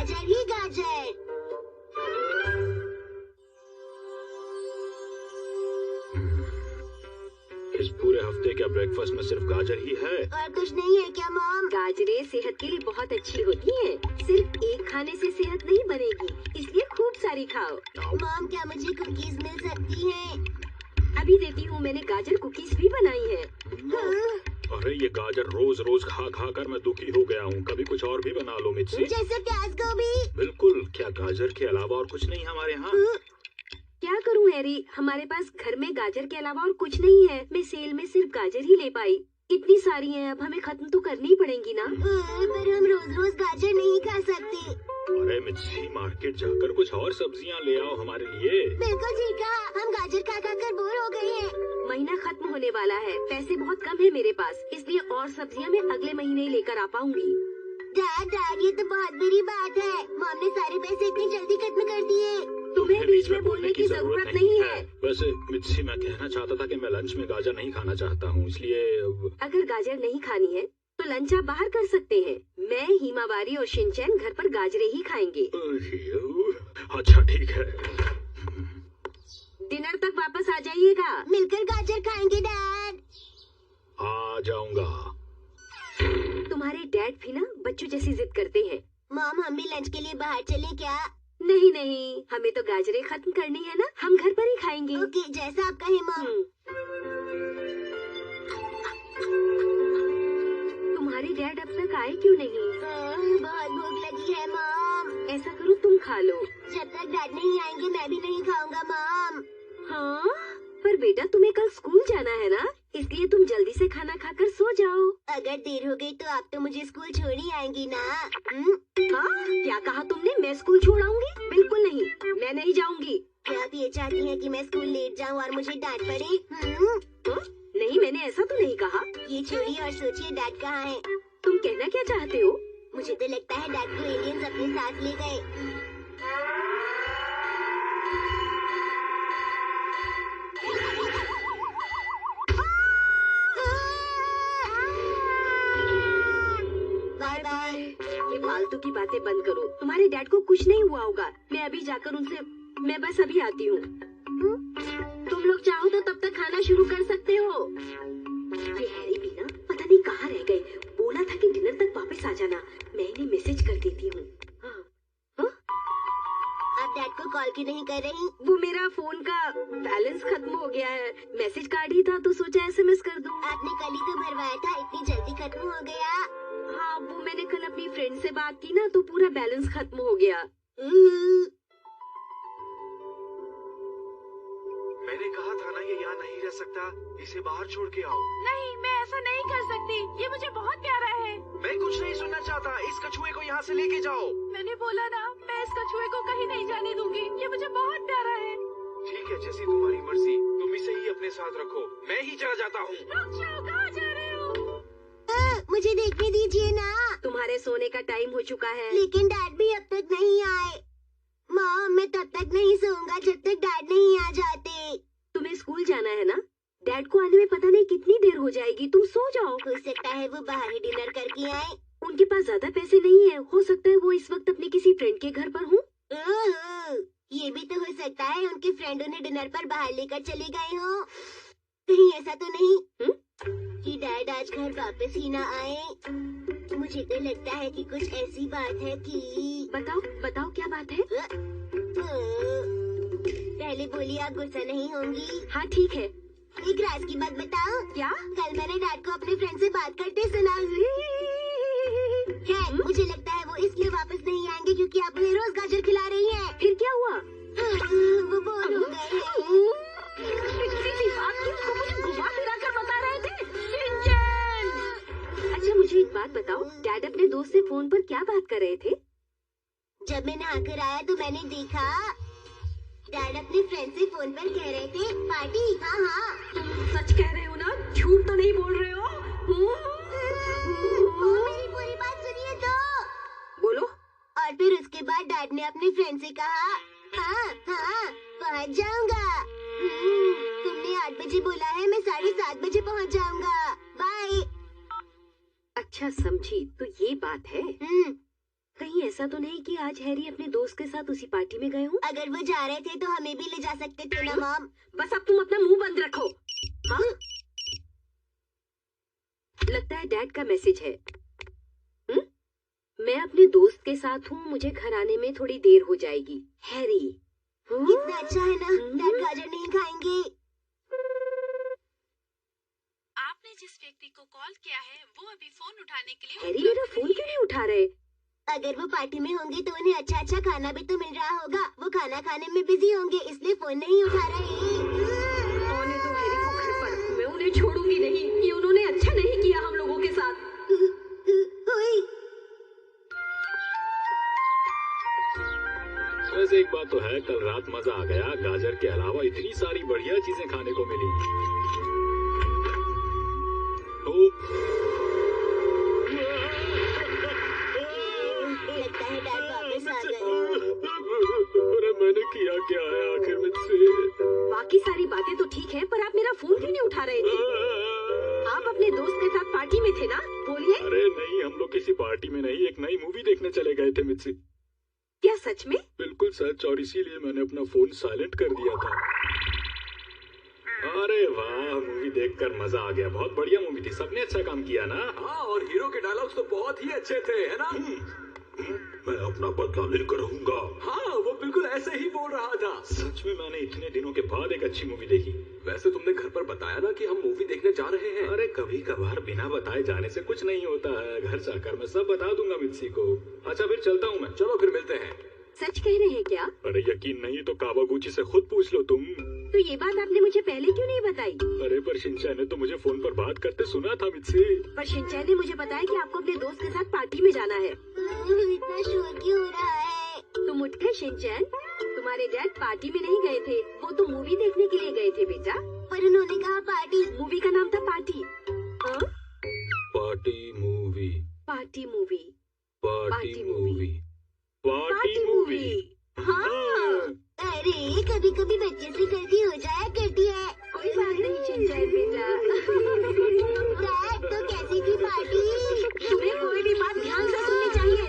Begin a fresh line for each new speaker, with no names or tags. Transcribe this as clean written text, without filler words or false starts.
गाजर ही गाजर।
इस पूरे हफ्ते का ब्रेकफास्ट में सिर्फ गाजर ही है।
और कुछ नहीं है क्या मॉम?
गाजरें सेहत के लिए बहुत अच्छी होती हैं। सिर्फ एक खाने से सेहत नहीं बनेगी, इसलिए खूब सारी खाओ।
मॉम क्या मुझे कुकीज मिल सकती हैं?
अभी देती हूँ, मैंने गाजर कुकीज भी बनाई है।
अरे ये गाजर रोज रोज खा खा कर मैं दुखी हो गया हूँ। कभी कुछ और भी बना लो मिर्ची।
जैसे प्याज गोभी।
बिल्कुल। क्या गाजर के अलावा और कुछ नहीं हमारे यहाँ?
क्या करूँ हैरी, हमारे पास घर में गाजर के अलावा और कुछ नहीं है। मैं सेल में सिर्फ गाजर ही ले पाई। इतनी सारी हैं, अब हमें खत्म तो करनी ही पड़ेंगी ना।
पर हम रोज रोज गाजर नहीं खा सकते।
अरे मिर्ची, मार्केट जाकर कुछ और सब्जियाँ ले आओ हमारे लिए।
बिल्कुल ठीक है, हम गाजर खा खा कर बोर हो गए हैं।
महीना खत्म होने वाला है, पैसे बहुत कम है मेरे पास, इसलिए और सब्जियाँ मैं अगले महीने ही लेकर आ पाऊंगी।
डैड ये तो बहुत बुरी बात है। मॉम ने सारे पैसे इतनी जल्दी खत्म कर दिए।
तुम्हें बीच में बोलने की जरूरत नहीं है।
वैसे मिर्ची, मैं कहना चाहता था कि मैं लंच में गाजर नहीं खाना चाहता हूँ, इसलिए
अगर गाजर नहीं खानी है तो लंच आप बाहर कर सकते हैं। मैं, हिमावारी और शिनचैन घर पर गाजरे ही खाएंगे।
अच्छा ठीक है।
डिनर तक वापस आ जाइएगा।
मिलकर गाजर खाएंगे डैड।
आ जाऊंगा।
तुम्हारे डैड भी ना बच्चों जैसी जिद करते हैं।
मॉम हम भी लंच के लिए बाहर चलें क्या?
नहीं नहीं, हमें तो गाजरें खत्म करनी है ना, हम घर पर ही खाएंगे।
ओके, जैसा आप कहें मॉम।
तुम्हारे डैड अब तक आए क्यों नहीं?
बहुत भूख लगी है मॉम।
ऐसा करो, तुम खा लो।
जब तक डैड नहीं आएंगे मैं भी नहीं खाऊंगा मॉम।
हाँ, पर बेटा तुम्हें कल स्कूल जाना है ना, इसलिए तुम जल्दी से खाना खाकर सो जाओ।
अगर देर हो गई तो आप तो मुझे स्कूल छोड़ ही आएंगी ना?
हाँ, क्या कहा तुमने? मैं स्कूल छोड़ आऊंगी? बिल्कुल नहीं, मैं नहीं जाऊंगी।
क्या आप ये चाहती हैं कि मैं स्कूल लेट जाऊं और मुझे डांट पड़े?
नहीं, मैंने ऐसा तो नहीं कहा।
ये छोड़िए और सोचिए डैड कहाँ है?
तुम कहना क्या चाहते हो?
मुझे तो लगता है डैड को एलियंस अपने साथ ले गए।
Bye bye. ये फालतू की बातें बंद करो। तुम्हारे डैड को कुछ नहीं हुआ होगा। मैं अभी जाकर उनसे, मैं बस अभी आती हूँ। तुम लोग चाहो तो तब तक खाना शुरू कर सकते हो। ये हैरी भी ना पता नहीं कहाँ रह गए। बोला था कि डिनर तक वापस आ जाना। मैं इन्हें मैसेज कर देती हूँ।
आप डैड को कॉल क्यों नहीं कर रही?
वो मेरा फोन का बैलेंस खत्म हो गया है। मैसेज कार्ड ही था तो सोचा एसएमएस कर दूं।
आपने कल ही तो भरवाया था, इतनी जल्दी खत्म हो गया?
हाँ, वो मैंने कल अपनी फ्रेंड से बात की ना तो पूरा बैलेंस खत्म हो गया।
मैंने कहा था ना ये यहाँ नहीं रह सकता, इसे बाहर छोड़ के आओ।
नहीं, मैं ऐसा नहीं कर सकती। ये मुझे बहुत प्यारा है।
मैं कुछ नहीं सुनना चाहता। इस कछुए को यहाँ से लेके जाओ।
मैंने बोला ना, मैं इस कछुए को कहीं नहीं जाने दूंगी। ये मुझे बहुत प्यारा है।
ठीक है, जैसी तुम्हारी मर्जी। तुम इसे ही अपने साथ रखो, मैं ही चला जाता हूँ।
रुक जाओ, कहाँ जा रहे हो?
मुझे देखने दीजिए ना।
तुम्हारे सोने का टाइम हो चुका है।
लेकिन डैड भी अब तक नहीं आए। मॉम मैं तब तक नहीं सोऊंगा जब तक डैड नहीं आ जाते।
तुम्हें स्कूल जाना है ना, डैड को आने में पता नहीं कितनी देर हो जाएगी। तुम सो जाओ।
हो सकता है वो बाहर ही डिनर करके आए।
उनके पास ज्यादा पैसे नहीं है, हो सकता है वो इस वक्त अपने किसी फ्रेंड के घर पर हूँ।
ये भी तो हो सकता है उनके फ्रेंड उन्हें डिनर पर बाहर लेकर चले गए हो। कहीं ऐसा तो नहीं कि डैड आज घर वापस ही ना आए? मुझे तो लगता है कि कुछ ऐसी बात है कि
बताओ बताओ, क्या बात है?
पहले बोलिए, आप गुस्सा नहीं होंगी?
हाँ ठीक है।
एक राज की बात बताओ।
क्या?
कल मैंने डैड को अपने फ्रेंड से बात करते सुना है। मुझे लगता है वो इसलिए वापस नहीं आएंगे क्योंकि आप उन्हें रोज गाजर खिला रही हैं।
फिर क्या हुआ?
वो बोर हो गए हैं।
घुमा फिरा कर बता रहे थे। अच्छा मुझे एक बात बताओ, डैड अपने दोस्त से फोन पर क्या बात कर रहे थे?
जब मैं नहाकर आया तो मैंने देखा डैड अपने फ्रेंड से फोन पर कह रहे थे पार्टी। हाँ हाँ,
तुम सच कह रहे हो ना, झूठ तो नहीं बोल रहे हो?
मेरी पूरी बात सुनिए तो।
बोलो।
और फिर उसके बाद डैड ने अपने फ्रेंड से कहा हाँ हाँ पहुँच जाऊंगा। तुमने 8 बजे बोला है, मैं 7:30 बजे पहुँच जाऊंगा। बाय।
अच्छा समझी, तो ये बात है। कहीं ऐसा तो नहीं कि आज हैरी अपने दोस्त के साथ उसी पार्टी में गए हो?
अगर वो जा रहे थे तो हमें भी ले जा सकते थे ना मॉम।
बस अब तुम अपना मुंह बंद रखो। हाँ? लगता है डैड का मैसेज है। मैं अपने दोस्त के साथ हूँ, मुझे घर आने में थोड़ी देर हो जाएगी। हैरी।
कितना अच्छा है ना, डैड गाजर नहीं खाएंगे।
आपने जिस व्यक्ति को कॉल किया है वो अभी फोन उठाने के लिए
हैरी मेरा फोन क्यों नहीं उठा रहे?
अगर वो पार्टी में होंगे तो उन्हें अच्छा अच्छा खाना भी तो मिल रहा होगा। वो खाना खाने में बिजी होंगे इसलिए फोन नहीं उठा रहे।
आने दो हैरी को घर पर, मैं उन्हें छोड़ूंगी नहीं। ये उन्होंने अच्छा नहीं किया हम लोगों के साथ।
वैसे एक बात तो है, कल रात मजा आ गया। गाजर के अलावा इतनी सारी बढ़िया चीजें खाने को मिली।
लगता है डैड वापस आ गए।
अरे मैंने किया क्या है आखिर मुझसे?
बाकी सारी बातें तो ठीक है, पर आप मेरा फोन क्यों नहीं उठा रहे थे? आप अपने दोस्त के साथ पार्टी में थे ना? बोलिए।
अरे नहीं, हम लोग किसी पार्टी में नहीं, एक नई मूवी देखने चले गए थे मुझसे।
क्या सच में?
बिल्कुल सच, और इसीलिए मैंने अपना फोन साइलेंट कर दिया था। अरे वाह, मूवी देखकर मजा आ गया। बहुत बढ़िया मूवी थी, सबने अच्छा काम किया ना।
हाँ, और हीरो के डायलॉग्स तो बहुत ही अच्छे थे, है ना?
मैं अपना बदला लेकर रहूंगा।
हाँ, वो बिल्कुल ऐसे ही बोल रहा था।
सच में मैंने इतने दिनों के बाद एक अच्छी मूवी देखी।
वैसे तुमने घर पर बताया ना कि हम मूवी देखने जा रहे हैं।
अरे कभी कभार बिना बताए जाने से कुछ नहीं होता है। घर जाकर मैं सब बता दूंगा मित्सी को। अच्छा फिर चलता हूँ मैं।
चलो फिर मिलते हैं।
सच कह रहे हैं क्या?
अरे यकीन नहीं तो कावागुची से खुद पूछ लो तुम।
तो ये बात आपने मुझे पहले क्यों नहीं बताई?
अरे पर शिनचैन ने तो मुझे फोन पर बात करते सुना था मुझसे।
पर शिनचैन ने मुझे बताया कि आपको अपने दोस्त के साथ पार्टी में जाना है।
इतना शोर क्यों हो रहा है?
तुम उठ गए शिनचैन? तुम्हारे डैड पार्टी में नहीं गए थे, वो तो मूवी देखने के लिए गए थे बेटा।
पर उन्होंने कहा पार्टी।
मूवी का नाम था पार्टी। हाँ?
Party movie.
Party movie.
Party movie.
Party movie. हाँ।
अरे कभी कभी बच्चे से गलती हो जाया करती